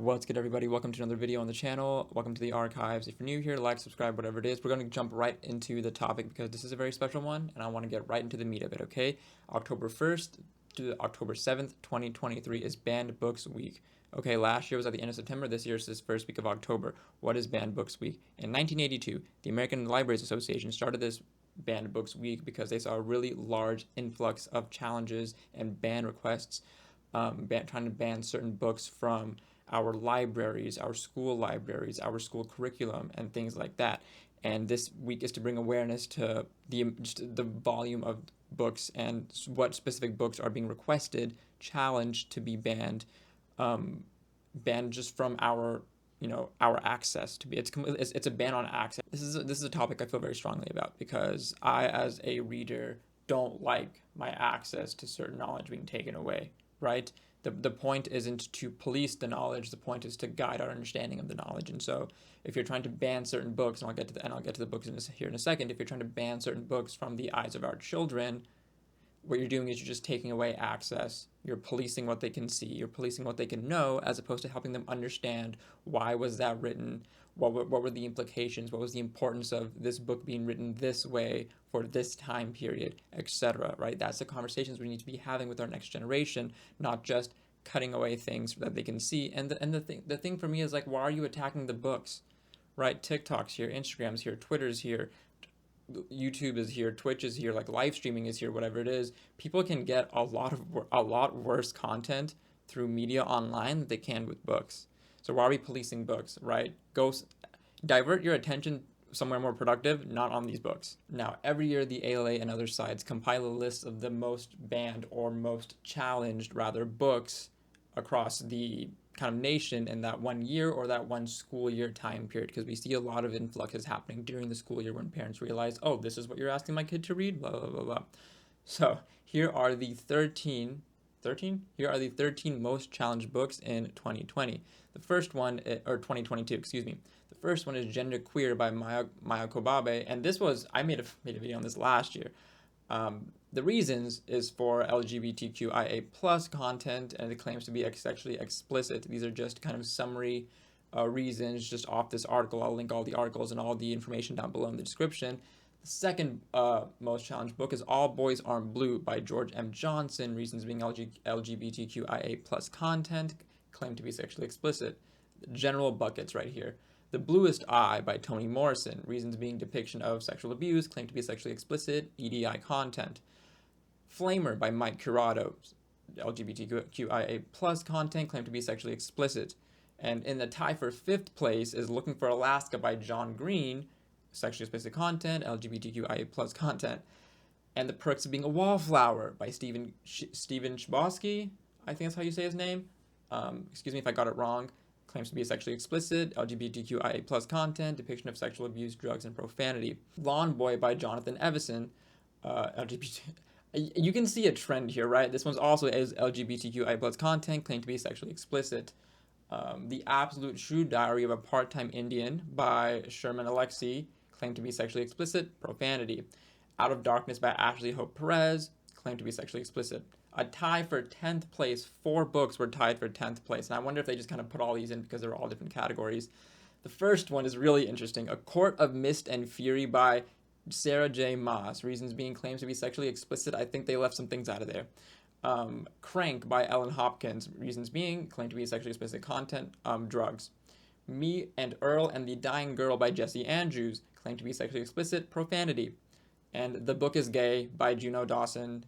What's good, everybody? Welcome to another video on the channel. Welcome to the archives. If you're new here, like, subscribe, whatever it is. We're going to jump right into the topic because this is a very special one and I want to get right into the meat of it, okay? October 1st to October 7th, 2023 is Banned Books Week. Okay, last year was at the end of September. This year is this first week of October. What is Banned Books Week? In 1982, the American Libraries Association started this Banned Books Week because they saw a really large influx of challenges and ban requests, trying to ban certain books from our libraries, our school curriculum, and things like that. And this week is to bring awareness to the volume of books and what specific books are being requested, challenged to be banned, banned just from our our access to be. It's a ban on access. This is a topic I feel very strongly about because I, as a reader, don't like my access to certain knowledge being taken away. Right? The point isn't to police the knowledge. The point is to guide our understanding of the knowledge. And so, if you're trying to ban certain books, and I'll get to the books here in a second. If you're trying to ban certain books from the eyes of our children, what you're doing is you're just taking away access. You're policing what they can see. You're policing what they can know, as opposed to helping them understand why was that written, what were the implications, what was the importance of this book being written this way for this time period, etc. Right? That's the conversations we need to be having with our next generation, not just cutting away things that they can see. And the thing for me is, like, why are you attacking the books? Right? TikTok's here, Instagram's here, Twitter's here, YouTube is here, Twitch is here, like live streaming is here, whatever it is. People can get a lot worse content through media online than they can with books. So why are we policing books, right? Go divert your attention somewhere more productive, not on these books. Now, every year the ALA and other sites compile a list of the most banned or most challenged, rather, books across the kind of nation in that one year or that one school year time period, because we see a lot of influxes happening during the school year when parents realize, oh, this is what you're asking my kid to read, blah, blah, blah, blah. So here are the 13 most challenged books in 2020. The first one, or 2022, excuse me. The first one is Gender Queer by Maya Kobabe, and this was, I made a video on this last year. The reasons is for LGBTQIA plus content, and it claims to be sexually explicit. These are just kind of summary reasons just off this article. I'll link all the articles and all the information down below in the description. The second most challenged book is All Boys Aren't Blue by George M. Johnson. Reasons being LGBTQIA plus content, claimed to be sexually explicit. General buckets right here. The Bluest Eye by Toni Morrison. Reasons being depiction of sexual abuse, claimed to be sexually explicit, EDI content. Flamer by Mike Curato. LGBTQIA plus content, claimed to be sexually explicit. And in the tie for 5th place is Looking for Alaska by John Green. Sexually explicit content, LGBTQIA plus content. And The Perks of Being a Wallflower by Stephen Chbosky. I think that's how you say his name. Excuse me if I got it wrong. Claims to be sexually explicit, LGBTQIA plus content, depiction of sexual abuse, drugs, and profanity. Lawn Boy by Jonathan Evison. LGBT. You can see a trend here, right? This one's also is LGBTQIA plus content, claimed to be sexually explicit. The Absolute True Diary of a Part-Time Indian by Sherman Alexie, claimed to be sexually explicit, profanity. Out of Darkness by Ashley Hope Perez, claimed to be sexually explicit. A tie for 10th place. 4 books were tied for 10th place. And I wonder if they just kind of put all these in because they're all different categories. The first one is really interesting. A Court of Mist and Fury by Sarah J. Maas. Reasons being claims to be sexually explicit. I think they left some things out of there. Crank by Ellen Hopkins. Reasons being claimed to be sexually explicit content, drugs. Me and Earl and the Dying Girl by Jesse Andrews. Claimed to be sexually explicit, profanity. And The Book is Gay by Juno Dawson.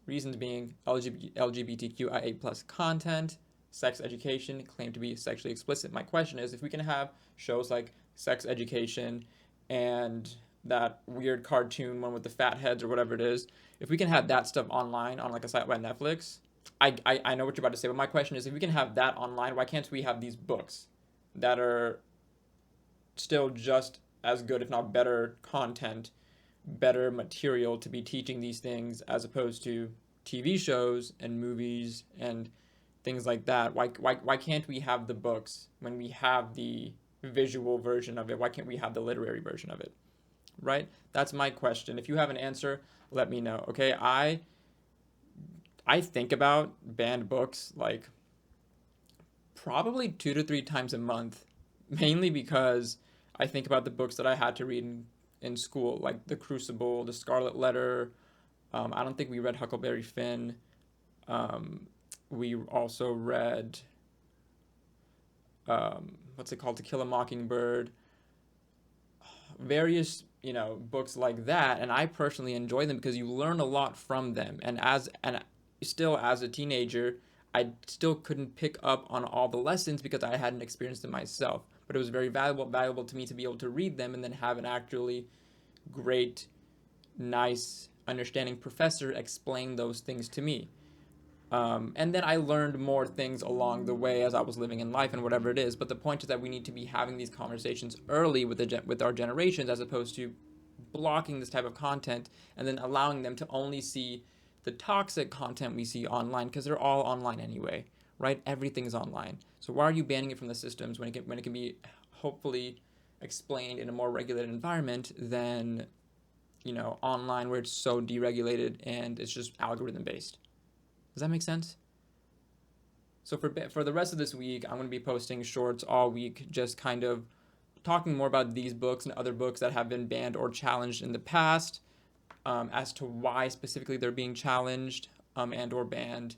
Reasons being LGBTQIA plus content, sex education, claimed to be sexually explicit. My question is, if we can have shows like Sex Education and that weird cartoon one with the fat heads or whatever it is, if we can have that stuff online on like a site like Netflix, I know what you're about to say, but my question is, if we can have that online, why can't we have these books that are still just as good, if not better content, better material to be teaching these things, as opposed to TV shows and movies and things like that? Why can't we have the books when we have the visual version of it? Why can't we have the literary version of it? Right? That's my question. If you have an answer, let me know. Okay, I think about banned books like Probably 2 to 3 times a month, mainly because I think about the books that I had to read in school, like The Crucible, The Scarlet Letter. I don't think we read Huckleberry Finn. We also read, what's it called, To Kill a Mockingbird, various, books like that. And I personally enjoy them because you learn a lot from them. And still as a teenager, I still couldn't pick up on all the lessons because I hadn't experienced them myself. But it was very valuable to me to be able to read them and then have an actually great, nice, understanding professor explain those things to me. And then I learned more things along the way as I was living in life and whatever it is. But the point is that we need to be having these conversations early with our generations, as opposed to blocking this type of content and then allowing them to only see the toxic content we see online, because they're all online anyway, right? Everything is online. So why are you banning it from the systems when it can be hopefully explained in a more regulated environment than online, where it's so deregulated and it's just algorithm based? Does that make sense? So for the rest of this week, I'm going to be posting shorts all week, just kind of talking more about these books and other books that have been banned or challenged in the past, as to why specifically they're being challenged, and or banned,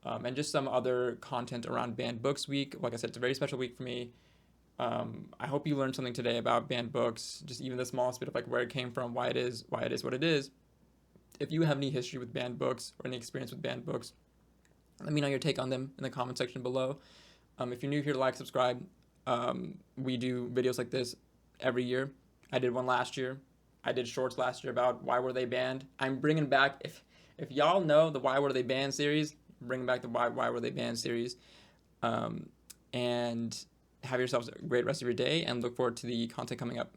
and just some other content around Banned Books Week. Like I said, it's a very special week for me. I hope you learned something today about banned books, just even the smallest bit of like where it came from, why it is what it is. If you have any history with banned books or any experience with banned books, let me know your take on them in the comment section below. If you're new here, like, subscribe. We do videos like this every year. I did one last year. I did shorts last year about why were they banned. I'm bringing back, if y'all know the Why Were They Banned series, I'm bringing back the Why Were They Banned series. And have yourselves a great rest of your day, and look forward to the content coming up.